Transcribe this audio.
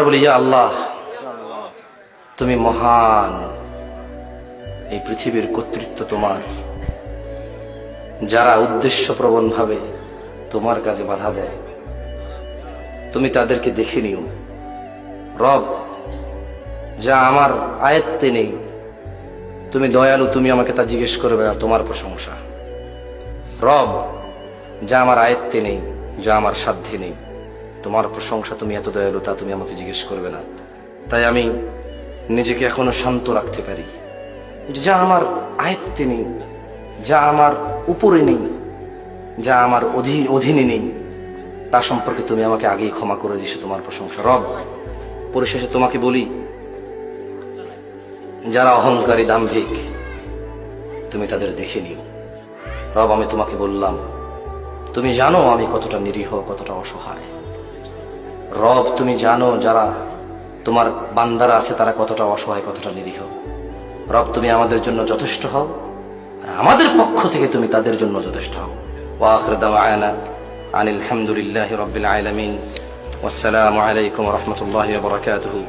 বলি, ইয়া আল্লাহ, তুমি মহান, এই পৃথিবীর কর্তৃত্ব তোমার। যারা উদ্দেশ্যপ্রবণ ভাবে তোমার কাজে বাধা দেয়, তুমি তাদেরকে দেখে নিও। রব, যা আমার আয়ত্তে নেই, তুমি দয়ালু, তুমি আমাকে তা জিজ্ঞেস করবে না, তোমার প্রশংসা। রব, যা আমার আয়ত্তে নেই, যা আমার সাধ্যে নেই, তোমার প্রশংসা, তুমি এত দয়ালু, তা তুমি আমাকে জিজ্ঞেস করবে না। তাই আমি নিজেকে এখনো শান্ত রাখতে পারি। যা আমার আয়ত্তে নেই, যা আমার উপরে নেই, যা আমার অধীনে নেই, তা সম্পর্কে তুমি আমাকে আগেই ক্ষমা করে দিয়েছো, তোমার প্রশংসা। রব, পরিশেষে তোমাকে বলি, যারা অহংকারী, দাম্ভিক, তুমি তাদের দেখে নিও। রব, আমি তোমাকে বললাম, তুমি জানো আমি কতটা নিরীহ, কতটা অসহায়। রব, তুমি জানো যারা তোমার বান্দারা আছে তারা কতটা অসহায়, কতটা নিরীহ। রব, তুমি আমাদের জন্য যথেষ্ট হও, আর আমাদের পক্ষ থেকে তুমি তাদের জন্য যথেষ্ট হও। ওয়া আখিরু দাওয়ানা আনিল হামদুলিল্লাহি রাব্বিল আলামিন। ওয়াসসালামু আলাইকুম ওয়া রাহমাতুল্লাহি ওয়া বারাকাতুহু।